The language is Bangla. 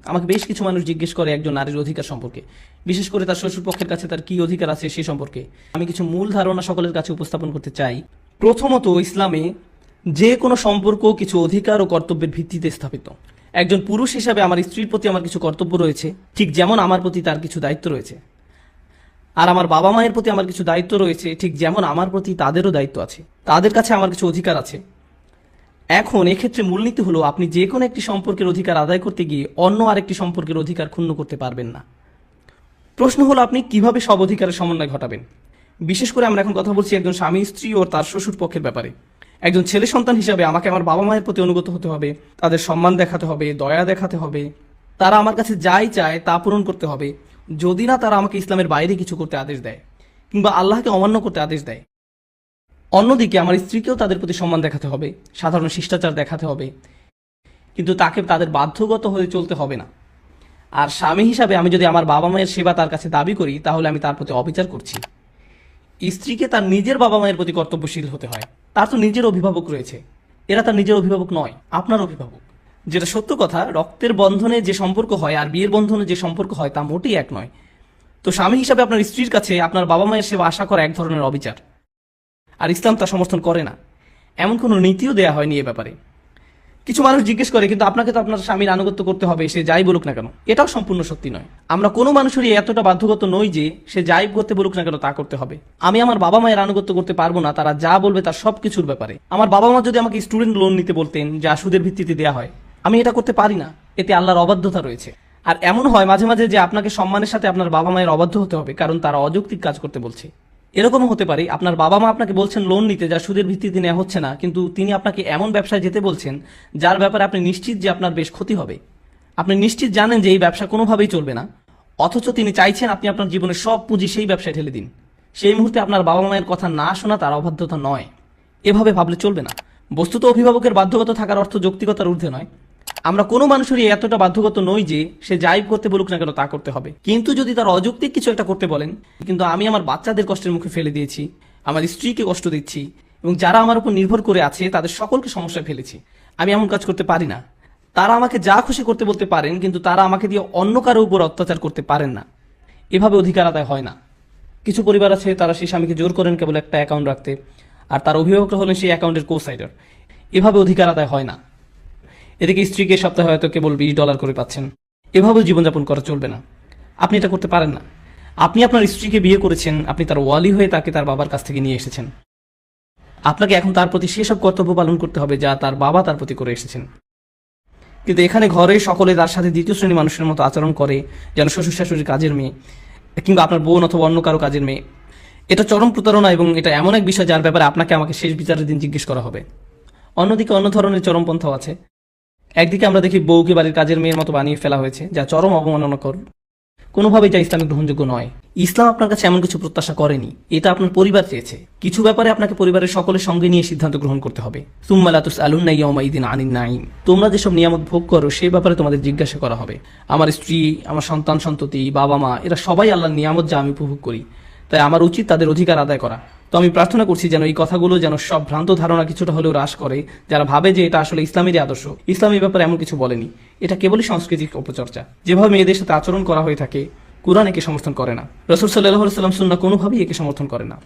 আমাকে বেশ কিছু মানুষ জিজ্ঞেস করে একজন নারীর অধিকার সম্পর্কে, বিশেষ করে তার শ্বশুরপক্ষের কাছে তার কি অধিকার আছে সে সম্পর্কে। আমি কিছু মূল ধারণা সকলের কাছে উপস্থাপন করতে চাই। প্রথমত, ইসলামে যে কোনো সম্পর্ক কিছু অধিকার ও কর্তব্যের ভিত্তিতে স্থাপিত। একজন পুরুষ হিসাবে আমার স্ত্রীর প্রতি আমার কিছু কর্তব্য রয়েছে, ঠিক যেমন আমার প্রতি তার কিছু দায়িত্ব রয়েছে। আর আমার বাবা মায়ের প্রতি আমার কিছু দায়িত্ব রয়েছে, ঠিক যেমন আমার প্রতি তাদেরও দায়িত্ব আছে। তাদের কাছে আমার কিছু অধিকার আছে। এখন এক্ষেত্রে মূলনীতি হলো, আপনি যে কোনো একটি সম্পর্কের অধিকার আদায় করতে গিয়ে অন্য আরেকটি সম্পর্কের অধিকার ক্ষুণ্ণ করতে পারবেন না। প্রশ্ন হলো, আপনি কিভাবে সব অধিকারের সমন্বয় ঘটাবেন? বিশেষ করে আমরা এখন কথা বলছি একজন স্বামী স্ত্রী ও তার শ্বশুর পক্ষের ব্যাপারে। একজন ছেলে সন্তান হিসাবে আমাকে আমার বাবা মায়ের প্রতি অনুগত হতে হবে, তাদের সম্মান দেখাতে হবে, দয়া দেখাতে হবে। তারা আমার কাছে যাই চায় তা পূরণ করতে হবে, যদি না তারা আমাকে ইসলামের বাইরে কিছু করতে আদেশ দেয় কিংবা আল্লাহকে অমান্য করতে আদেশ দেয়। অন্যদিকে আমার স্ত্রীকেও তাদের প্রতি সম্মান দেখাতে হবে, সাধারণ শিষ্টাচার দেখাতে হবে, কিন্তু তাকে তাদের বাধ্যগত হয়ে চলতে হবে না। আর স্বামী হিসাবে আমি যদি আমার বাবা মায়ের সেবা তার কাছে দাবি করি, তাহলে আমি তার প্রতি অবিচার করছি। স্ত্রীকে তার নিজের বাবা মায়ের প্রতি কর্তব্যশীল হতে হয়। তার তো নিজের অভিভাবক রয়েছে, এরা তার নিজের অভিভাবক নয়, আপনার অভিভাবক। যেটা সত্য কথা, রক্তের বন্ধনে যে সম্পর্ক হয় আর বিয়ের বন্ধনে যে সম্পর্ক হয় তা মোটেই এক নয়। তো স্বামী হিসাবে আপনার স্ত্রীর কাছে আপনার বাবা মায়ের সেবা আশা করা এক ধরনের অবিচার, আর ইসলাম তা সমর্থন করে না। এমন কোনো নীতিও দেয়া হয়নি এ ব্যাপারে। কিছু মানুষ জিজ্ঞেস করে, কিন্তু আপনাকে তো আপনার স্বামীর আনুগত্য করতে হবে, সে যাই বলুক না কেন। এটাও সম্পূর্ণ সত্যি নয়। আমরা কোনো মানুষেরই এতটা বাধ্যগত নই যে সে যাই করতে বলুক না কেন তা করতে হবে। আমি আমার বাবা মায়ের আনুগত্য করতে পারবো না তারা যা বলবে তার সবকিছুর ব্যাপারে। আমার বাবা মা যদি আমাকে স্টুডেন্ট লোন নিতে বলতেন, যা সুদের ভিত্তিতে দেওয়া হয়, আমি এটা করতে পারি না। এতে আল্লাহর অবাধ্যতা রয়েছে। আর এমন হয় মাঝে মাঝে যে আপনাকে সম্মানের সাথে আপনার বাবা মায়ের অবাধ্য হতে হবে, কারণ তারা অযৌক্তিক কাজ করতে বলছে। এরকমও হতে পারে আপনার বাবা মা আপনাকে বলছেন লোন নিতে, যা সুদের ভিত্তিতে নেওয়া হচ্ছে না, কিন্তু তিনি আপনাকে এমন ব্যবসায় যেতে বলছেন যার ব্যাপারে আপনি নিশ্চিত যে আপনার বেশ ক্ষতি হবে। আপনি নিশ্চিত জানেন যে এই ব্যবসা কোনোভাবেই চলবে না, অথচ তিনি চাইছেন আপনি আপনার জীবনের সব পুঁজি সেই ব্যবসায় ঢেলে দিন। সেই মুহূর্তে আপনার বাবা মায়ের কথা না শোনা তার অবাধ্যতা নয়। এভাবে ভাবলে চলবে না। বস্তুত অভিভাবকের বাধ্যগত থাকার অর্থ যৌক্তিকতার ঊর্ধ্বে নয়। আমরা কোনো মানুষেরই এতটা বাধ্যগত নই যে সে যাই করতে বলুক না কেন তা করতে হবে। কিন্তু যদি তার অযৌক্তিক কিছু একটা করতে বলেন, কিন্তু আমি আমার বাচ্চাদের কষ্টের মুখে ফেলে দিয়েছি, আমার স্ত্রীকে কষ্ট দিচ্ছি, এবং যারা আমার উপর নির্ভর করে আছে তাদের সকলকে সমস্যায় ফেলেছি, আমি এমন কাজ করতে পারি না। তারা আমাকে যা খুশি করতে বলতে পারেন, কিন্তু তারা আমাকে দিয়ে অন্য কারো উপর অত্যাচার করতে পারেন না। এভাবে অধিকার আদায় হয় না। কিছু পরিবার আছে তারা সেই স্বামীকে জোর করেন কেবল একটা অ্যাকাউন্ট রাখতে, আর তার অভিভাবকরা হলেন সেই অ্যাকাউন্টের কোসাইডার। এভাবে অধিকার আদায় হয় না। এদিকে স্ত্রীকে সপ্তাহে হয়তো কেবল $20 করে পাচ্ছেন। এভাবেও জীবনযাপন করা চলবে না। আপনি এটা করতে পারেন না। আপনি আপনার স্ত্রীকে বিয়ে করেছেন, আপনি তার ওয়ালি হয়ে তাকে তার বাবার কাছ থেকে নিয়ে এসেছেন। আপনাকে এখন তার প্রতি সেসব কর্তব্য পালন করতে হবে যা তার বাবা তার প্রতি করে এসেছেন। কিন্তু এখানে ঘরে সকলে তার সাথে দ্বিতীয় শ্রেণীর মানুষের মতো আচরণ করে, যেন শ্বশুর শাশুড়ির কাজের মেয়ে কিংবা আপনার বোন অথবা অন্য কারো কাজের মেয়ে। এটা চরম প্রতারণা, এবং এটা এমন এক বিষয় যার ব্যাপারে আপনাকে আমাকে শেষ বিচারের দিন জিজ্ঞেস করা হবে। অন্যদিকে অন্য ধরনের চরমপন্থাও আছে। একদিকে আমরা দেখি বউকে বাড়ির কাজের মেয়ের মতো বানিয়ে ফেলা হয়েছে, যা চরম অবমাননাকর। কোনোভাবেই যা ইসলামে গ্রহণযোগ্য নয়। ইসলাম আপনার কাছে এমন কিছু প্রত্যাশা করেনি, এটা আপনার পরিবার চেয়েছে। কিছু ব্যাপারে আপনাকে পরিবারের সকলের সঙ্গে নিয়ে সিদ্ধান্ত গ্রহণ করতে হবে। সুম্মা লা তুসআলুন্না ইয়াওমাইদিন আনিন নাঈম। তোমরা যেসব নিয়ামত ভোগ করো সেই ব্যাপারে তোমাদের জিজ্ঞাসা করা হবে। আমার স্ত্রী, আমার সন্তান সন্ততি, বাবা মা, এরা সবাই আল্লাহর নিয়ামত যা আমি উপভোগ করি, তাই আমার উচিত তাদের অধিকার আদায় করা। তো আমি প্রার্থনা করছি যেন এই কথাগুলো যেন সব ভ্রান্ত ধারণা কিছুটা হলেও হ্রাস করে, যারা ভাবে যে এটা আসলে ইসলামেরই আদর্শ। ইসলাম এই ব্যাপারে এমন কিছু বলেনি, এটা কেবলই সাংস্কৃতিক অপচর্চা। যেভাবে মেয়েদের সাথে আচরণ করা হয়ে থাকে, কুরআন একে সমর্থন করে না। রাসূল সাল্লাল্লাহু আলাইহি ওয়াসাল্লাম সুন্নাহ কোনোভাবেই একে সমর্থন করে না।